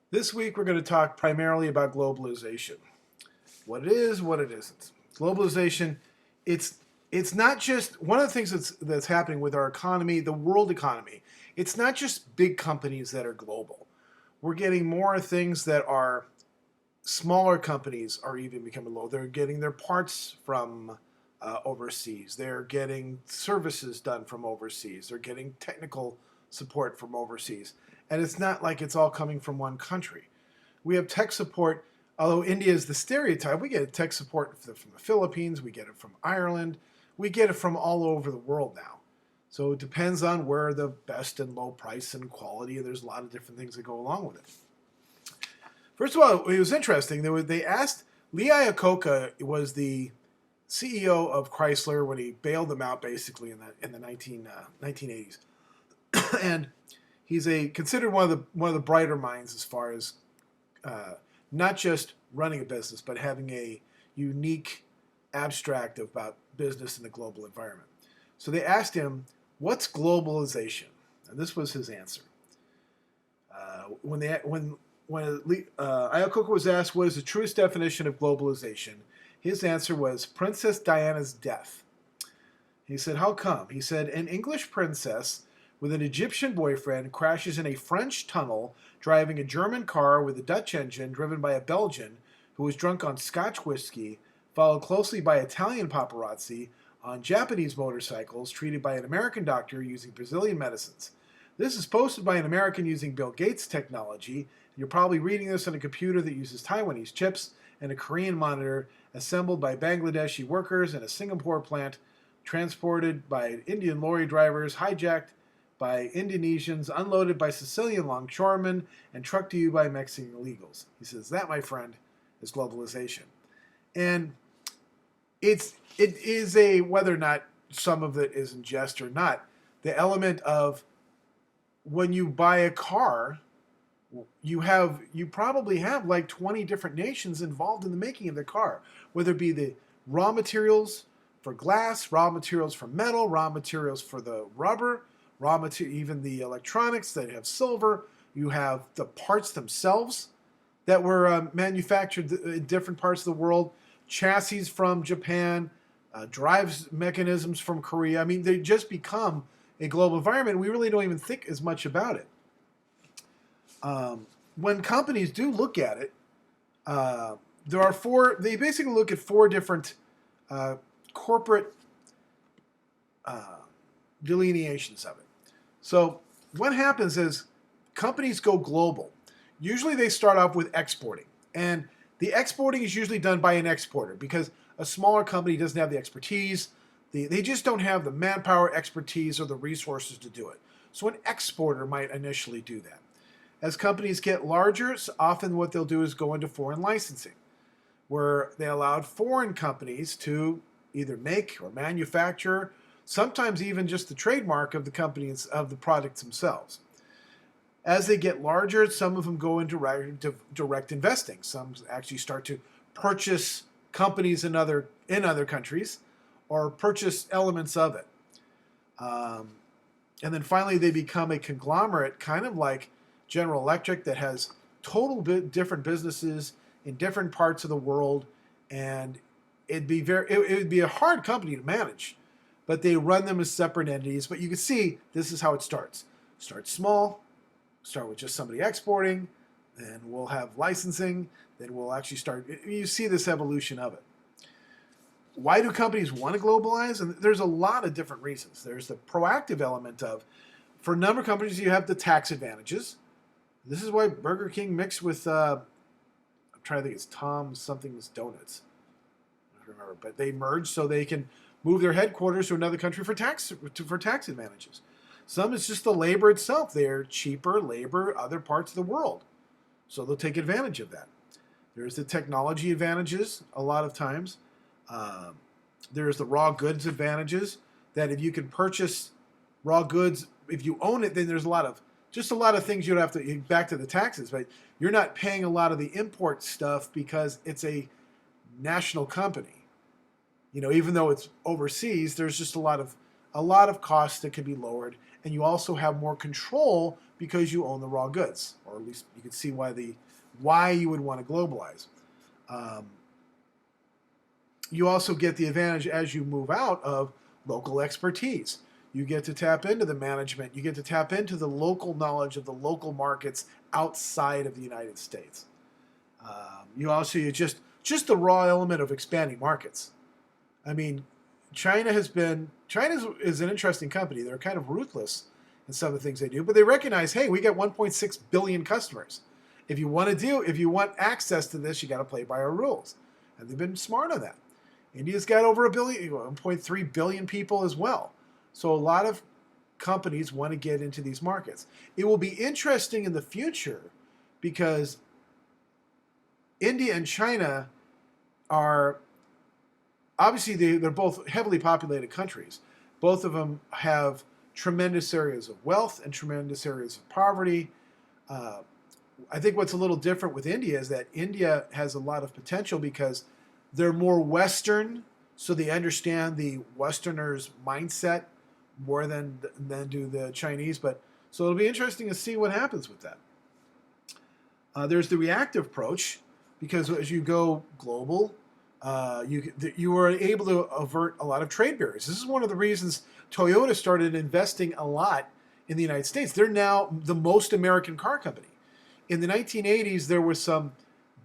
This week, we're going to talk primarily about globalization. What it is, what it isn't. Globalization, it's it's not just one of the things that's happening with our economy, the world economy. It's not just big companies that are global. We're getting more things that are smaller companies are even becoming low. They're getting their parts from overseas. They're getting services done from overseas. They're getting technical support from overseas. And it's not like it's all coming from one country. We have tech support, although India is the stereotype, we get tech support from the Philippines, we get it from Ireland, we get it from all over the world now. So it depends on where the best and low price and quality, and there's a lot of different things that go along with it. First of all, it was interesting. They asked Lee Iacocca was the CEO of Chrysler when he bailed them out basically in the 1980s, and he's considered one of the brighter minds as far as not just running a business but having a unique abstract about business in the global environment. So they asked him, "What's globalization?" And this was his answer. When Iacocca was asked what is the truest definition of globalization, his answer was Princess Diana's death. He said, "How come?" He said, "An English princess with an Egyptian boyfriend crashes in a French tunnel driving a German car with a Dutch engine driven by a Belgian who was drunk on Scotch whiskey, followed closely by Italian paparazzi on Japanese motorcycles treated by an American doctor using Brazilian medicines. This is posted by an American using Bill Gates technology. You're probably reading this on a computer that uses Taiwanese chips and a Korean monitor assembled by Bangladeshi workers in a Singapore plant, transported by Indian lorry drivers, hijacked by Indonesians, unloaded by Sicilian longshoremen, and trucked to you by Mexican illegals." He says, that, my friend, is globalization. And it is whether or not some of it is in jest or not, the element of when you buy a car, you probably have like 20 different nations involved in the making of the car, whether it be the raw materials for glass, raw materials for metal, raw materials for the rubber, raw material, even the electronics that have silver. You have the parts themselves that were manufactured in different parts of the world, chassis from Japan, drives mechanisms from Korea. I mean, they just become a global environment. We really don't even think as much about it. When companies do look at it, there are they basically look at four different corporate delineations of it. So what happens is companies go global. Usually they start off with exporting. And the exporting is usually done by an exporter because a smaller company doesn't have the expertise. They just don't have the manpower, expertise, or the resources to do it. So an exporter might initially do that. As companies get larger, often what they'll do is go into foreign licensing, where they allowed foreign companies to either make or manufacture, sometimes even just the trademark of the companies of the products themselves. As they get larger, some of them go into direct investing. Some actually start to purchase companies in other countries or purchase elements of it. And then finally, they become a conglomerate, kind of like General Electric, that has different businesses in different parts of the world, and it would be a hard company to manage, but they run them as separate entities. But you can see this is how it starts. Start small, start with just somebody exporting, then we'll have licensing, then we'll actually start. You see this evolution of it. Why do companies want to globalize? And there's a lot of different reasons. There's the proactive element of, for a number of companies, you have the tax advantages. This is why Burger King mixed with, I'm trying to think, it's Tom's something's Donuts. I don't remember, but they merged so they can move their headquarters to another country for tax advantages. Some it's just the labor itself. They're cheaper labor other parts of the world, so they'll take advantage of that. There's the technology advantages a lot of times. There's the raw goods advantages, that if you can purchase raw goods, if you own it, then there's a lot of things you'd have to, back to the taxes, but you're not paying a lot of the import stuff because it's a national company. Even though it's overseas, there's just a lot of a lot of costs that can be lowered, and you also have more control because you own the raw goods, or at least you can see why you would want to globalize. You also get the advantage as you move out of local expertise. You get to tap into the management. You get to tap into the local knowledge of the local markets outside of the United States. You also just the raw element of expanding markets. I mean, China is an interesting company. They're kind of ruthless in some of the things they do, but they recognize, hey, we got 1.6 billion customers. If you want access to this, you got to play by our rules, and they've been smart on that. India's got over 1.3 billion people as well. So a lot of companies want to get into these markets. It will be interesting in the future because India and China are obviously they're both heavily populated countries. Both of them have tremendous areas of wealth and tremendous areas of poverty. I think what's a little different with India is that India has a lot of potential because they're more Western, so they understand the Westerners' mindset more than do the Chinese. But so it'll be interesting to see what happens with that. There's the reactive approach, because as you go global, you are able to avert a lot of trade barriers. This is one of the reasons Toyota started investing a lot in the United States. They're now the most American car company. In the 1980s, there was some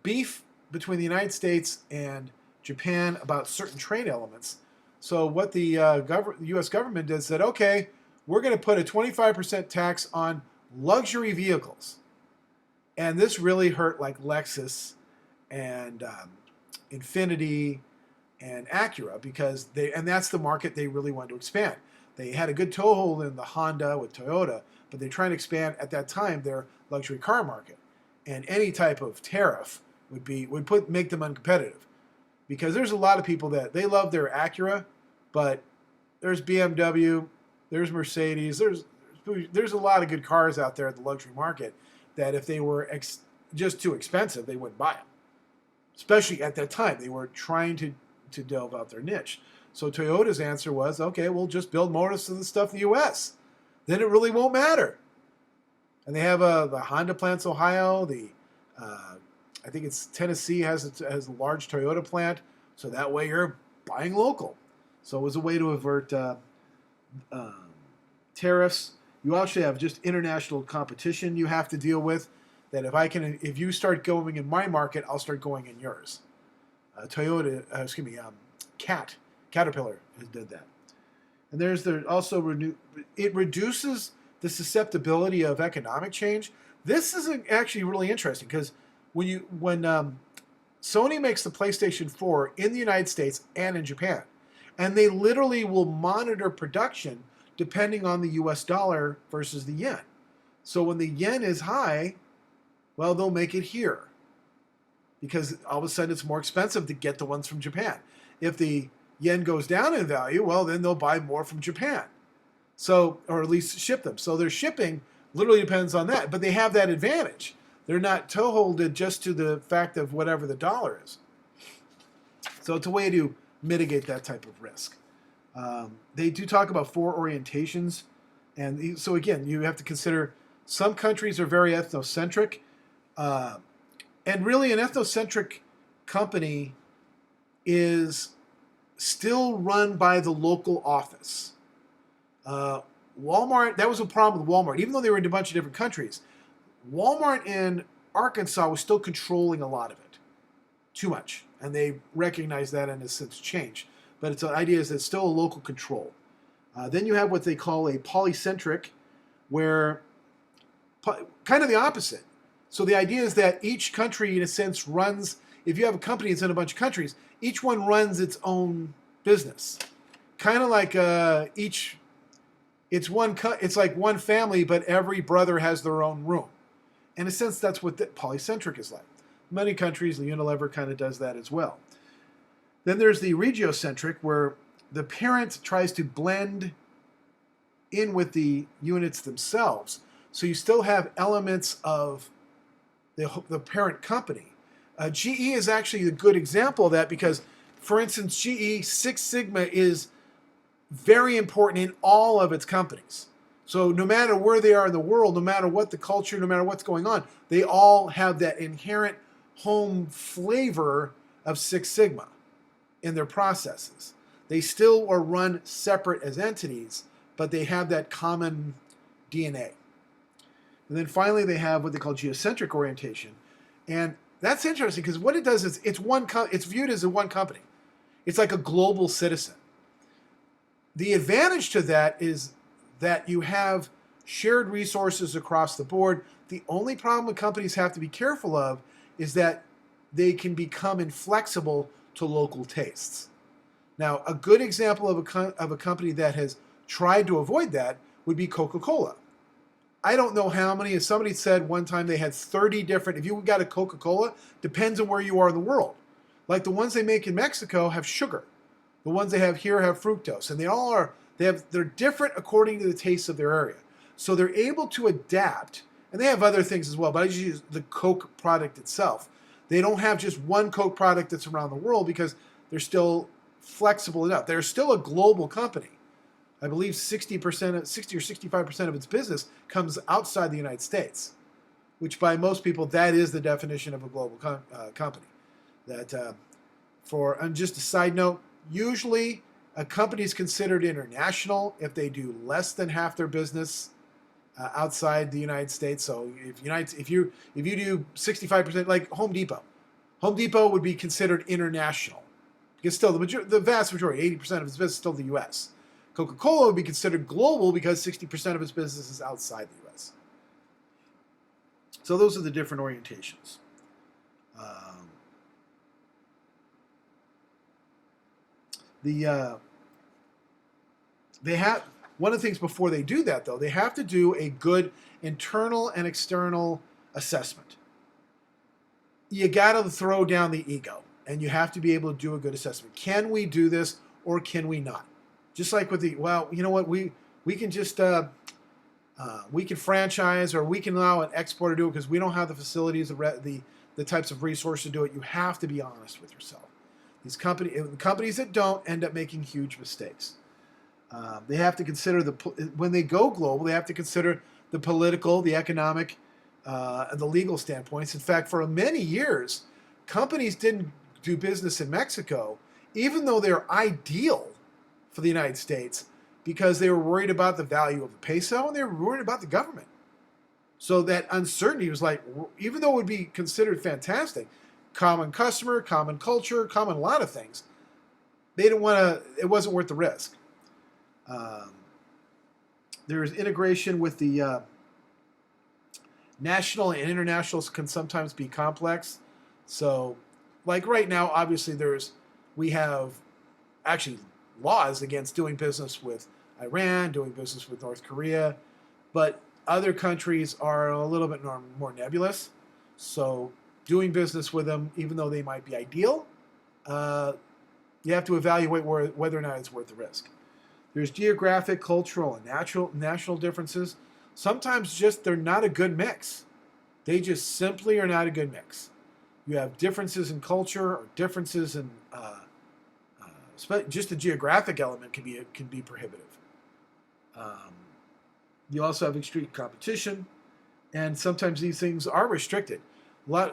beef between the United States and Japan about certain trade elements. So what the U.S. government did said, okay, we're going to put a 25% tax on luxury vehicles. And this really hurt like Lexus and Infiniti and Acura because that's the market they really wanted to expand. They had a good toehold in the Honda with Toyota, but they're trying to expand at that time their luxury car market. And any type of tariff would make them uncompetitive. Because there's a lot of people that they love their Acura, but there's BMW, there's Mercedes, there's a lot of good cars out there at the luxury market that if they were just too expensive, they wouldn't buy them. Especially at that time, they were trying to delve out their niche. So Toyota's answer was, okay, we'll just build most of the stuff in the U.S. Then it really won't matter. And they have the Honda plants, Ohio, I think it's Tennessee has a large Toyota plant, so that way you're buying local. So it was a way to avert tariffs. You actually have just international competition you have to deal with. That if you start going in my market, I'll start going in yours. Caterpillar did that. And it reduces the susceptibility of economic change. This is actually really interesting because when Sony makes the PlayStation 4 in the United States and in Japan, and they literally will monitor production depending on the US dollar versus the yen. So when the yen is high, well, they'll make it here because all of a sudden it's more expensive to get the ones from Japan. If the yen goes down in value, well, then they'll buy more from Japan. So, or at least ship them. So their shipping literally depends on that, but they have that advantage. They're not toeholded just to the fact of whatever the dollar is. So it's a way to mitigate that type of risk. They do talk about 4 orientations. And so again, you have to consider some countries are very ethnocentric. And really an ethnocentric company is still run by the local office. Walmart, that was a problem with Walmart. Even though they were in a bunch of different countries, Walmart in Arkansas was still controlling a lot of it. Too much. And they recognize that and has since changed. But the idea is that it's still a local control. Then you have what they call a polycentric, where kind of the opposite. So the idea is that each country, in a sense, runs, if you have a company that's in a bunch of countries, each one runs its own business. Kind of like it's like one family, but every brother has their own room. In a sense, that's what the polycentric is like. Many countries, the Unilever kind of does that as well. Then there's the regiocentric, where the parent tries to blend in with the units themselves. So you still have elements of the parent company. GE is actually a good example of that because, for instance, GE Six Sigma is very important in all of its companies. So no matter where they are in the world, no matter what the culture, no matter what's going on, they all have that inherent home flavor of Six Sigma in their processes. They still are run separate as entities, but they have that common DNA. And then finally, they have what they call geocentric orientation. And that's interesting because what it does is it's viewed as one company. It's like a global citizen. The advantage to that is that you have shared resources across the board. The only problem companies have to be careful of is that they can become inflexible to local tastes. Now, a good example of a company that has tried to avoid that would be Coca-Cola. I don't know how many, as somebody said one time they had 30 different, if you got a Coca-Cola, depends on where you are in the world. Like the ones they make in Mexico have sugar. The ones they have here have fructose. And they're different according to the taste of their area. So they're able to adapt, and they have other things as well, but I just use the Coke product itself. They don't have just one Coke product that's around the world because they're still flexible enough. They're still a global company. I believe 60 or 65% of its business comes outside the United States, which by most people, that is the definition of a global company. And just a side note, usually a company is considered international if they do less than half their business outside the United States. So if you do 65%, like Home Depot would be considered international because still the vast majority, 80% of its business is still the U.S. Coca-Cola would be considered global because 60% of its business is outside the U.S. So those are the different orientations. They have one of the things before they do that, though, they have to do a good internal and external assessment. You got to throw down the ego, and you have to be able to do a good assessment. Can we do this or can we not? Just like with you know what, we can just we can franchise or we can allow an exporter to do it because we don't have the facilities, the types of resources to do it. You have to be honest with yourself. These companies that don't end up making huge mistakes. They have to consider when they go global, they have to consider the political, the economic, and the legal standpoints. In fact, for many years, companies didn't do business in Mexico, even though they're ideal for the United States, because they were worried about the value of the peso and they were worried about the government. So that uncertainty was like, even though it would be considered fantastic, common customer, common culture, common a lot of things, they didn't want to, it wasn't worth the risk. There's integration with the national and internationals can sometimes be complex. So like right now, obviously we have actually laws against doing business with Iran, doing business with North Korea, but other countries are a little bit more nebulous. So doing business with them, even though they might be ideal, you have to evaluate whether or not it's worth the risk. There's geographic, cultural, and national differences. Sometimes just they're not a good mix. They just simply are not a good mix. You have differences in culture or differences in just the geographic element can be prohibitive. You also have extreme competition, and sometimes these things are restricted. One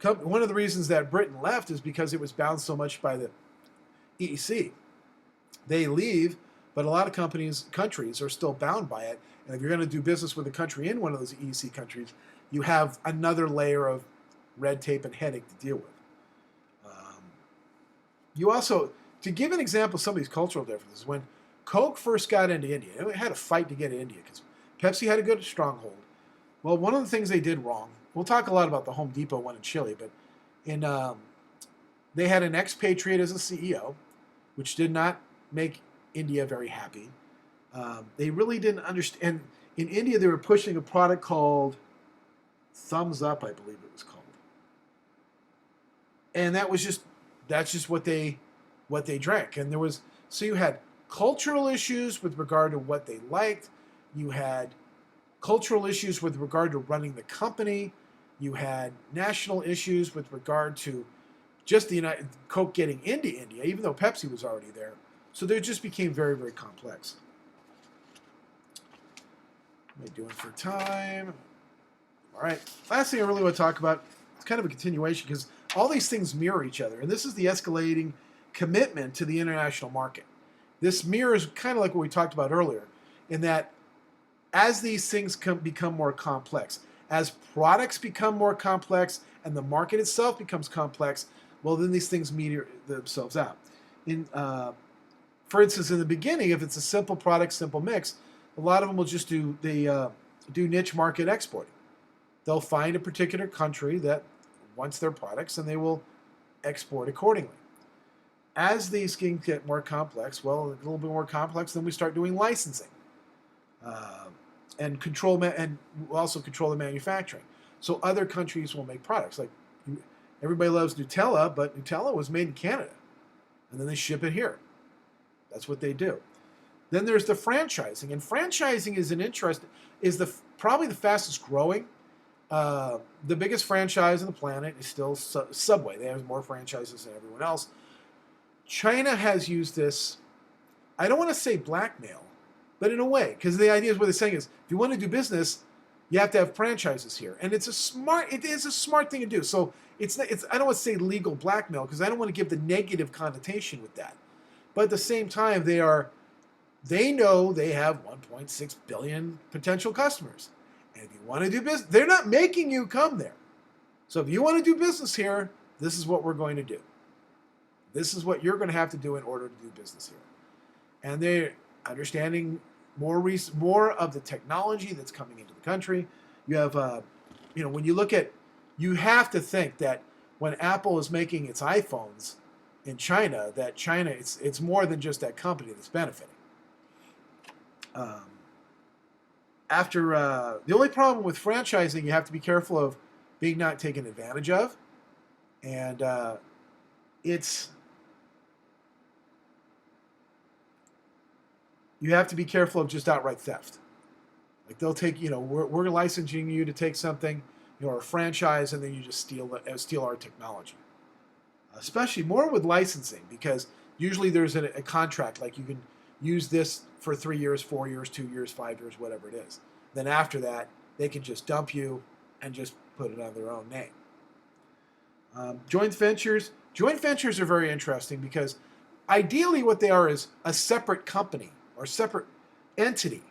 of the reasons that Britain left is because it was bound so much by the EEC. They leave, but a lot of countries are still bound by it. And if you're going to do business with a country in one of those EEC countries, you have another layer of red tape and headache to deal with. You also, to give an example of some of these cultural differences, when Coke first got into India, it had a fight to get to India because Pepsi had a good stronghold. Well, one of the things they did wrong, we'll talk a lot about the Home Depot one in Chile, but they had an expatriate as a CEO, which did not make India very happy. They really didn't understand. In India, they were pushing a product called Thumbs Up, I believe it was called. And that's just what they drank. And so you had cultural issues with regard to what they liked. You had cultural issues with regard to running the company. You had national issues with regard to just Coke getting into India, even though Pepsi was already there. So they just became very, very complex. What am I doing for time? All right. Last thing I really want to talk about, it's kind of a continuation because all these things mirror each other. And this is the escalating commitment to the international market. This mirrors kind of like what we talked about earlier, in that as these things become more complex, as products become more complex and the market itself becomes complex, well, then these things meter themselves out. For instance, in the beginning, if it's a simple product, simple mix, a lot of them will just do niche market exporting. They'll find a particular country that wants their products and they will export accordingly. As these things get more complex, well, a little bit more complex, then we start doing licensing and also control the manufacturing. So other countries will make products. Like everybody loves Nutella, but Nutella was made in Canada, and then they ship it here. That's what they do. Then there's the franchising, and franchising is probably the fastest growing. The biggest franchise on the planet is still Subway. They have more franchises than everyone else. China has used this, I don't want to say blackmail, but in a way, because the idea is what they're saying is, if you want to do business, you have to have franchises here, and it is a smart thing to do. So I don't want to say legal blackmail because I don't want to give the negative connotation with that, but at the same time, they know they have 1.6 billion potential customers, and if you want to do business, they're not making you come there. So if you want to do business here, this is what we're going to do. This is what you're going to have to do in order to do business here. And they're understanding more of the technology that's coming into the country. You have, when you look at, you have to think that when Apple is making its iPhones in China, it's more than just that company that's benefiting. The only problem with franchising, you have to be careful of being not taken advantage of, and you have to be careful of just outright theft. Like they'll take, we're licensing you to take something, or a franchise, and then you just steal our technology. Especially more with licensing, because usually there's a contract, like you can use this for 3 years, 4 years, 2 years, 5 years, whatever it is. Then after that, they can just dump you and just put it on their own name. Joint ventures are very interesting because ideally what they are is a separate company or separate entity.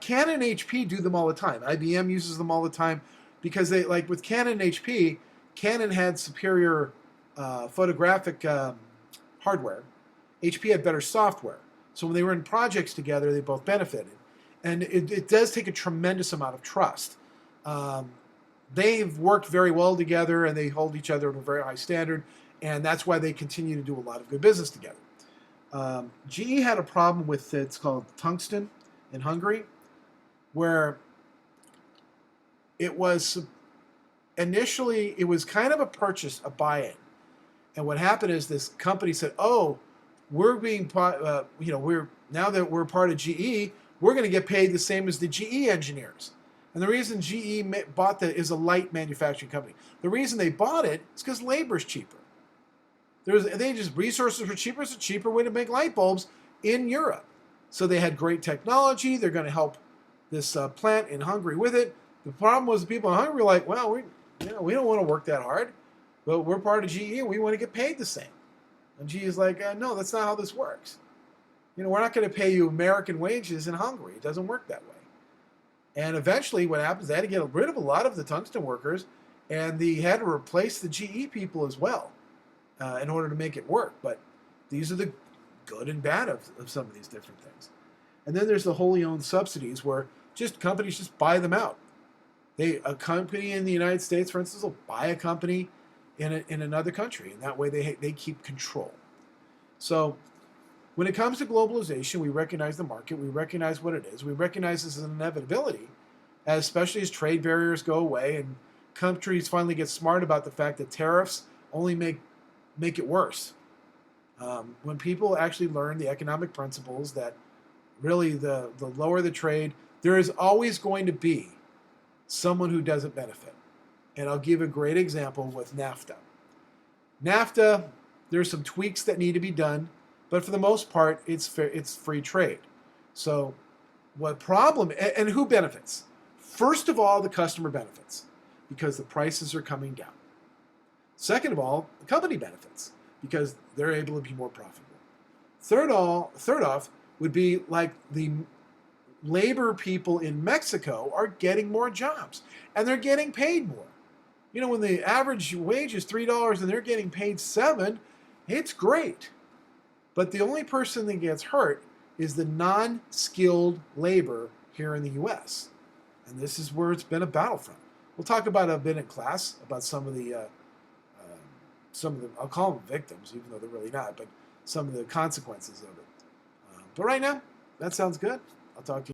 Canon and HP do them all the time. IBM uses them all the time because they, like with Canon and HP, Canon had superior photographic hardware. HP had better software. So when they were in projects together, they both benefited. And it does take a tremendous amount of trust. They've worked very well together and they hold each other to a very high standard. And that's why they continue to do a lot of good business together. GE had a problem with it's called Tungsten in Hungary, where it was initially, it was kind of a purchase, a buy-in. And what happened is this company said, "Oh, we're being, now that we're part of GE, we're going to get paid the same as the GE engineers." And the reason GE bought that is a light manufacturing company. The reason they bought it is because labor's cheaper. Resources were cheaper. It's a cheaper way to make light bulbs in Europe. So they had great technology. They're going to help this plant in Hungary with it. The problem was the people in Hungary were like, well, we don't want to work that hard, but we're part of GE and we want to get paid the same. And GE is like, no, that's not how this works. We're not going to pay you American wages in Hungary. It doesn't work that way. And eventually what happens, they had to get rid of a lot of the tungsten workers, and they had to replace the GE people as well in order to make it work. But these are the good and bad of some of these different things. And then there's the wholly owned subsidies where companies just buy them out. A company in the United States, for instance, will buy a company in another country, and that way they keep control. So when it comes to globalization, we recognize the market, we recognize what it is, we recognize this as an inevitability, especially as trade barriers go away and countries finally get smart about the fact that tariffs only make it worse. When people actually learn the economic principles that really the lower the trade, there is always going to be someone who doesn't benefit. And I'll give a great example with NAFTA. NAFTA, there's some tweaks that need to be done. But for the most part, it's free trade. So what problem, and who benefits? First of all, the customer benefits because the prices are coming down. Second of all, the company benefits because they're able to be more profitable. Third off would be like the labor people in Mexico are getting more jobs and they're getting paid more. You know, when the average wage is $3 and they're getting paid $7, it's great. But the only person that gets hurt is the non-skilled labor here in the U.S. And this is where it's been a battlefront. We'll talk about a bit in class about some of the I'll call them victims, even though they're really not, but some of the consequences of it. But right now, that sounds good. I'll talk to you.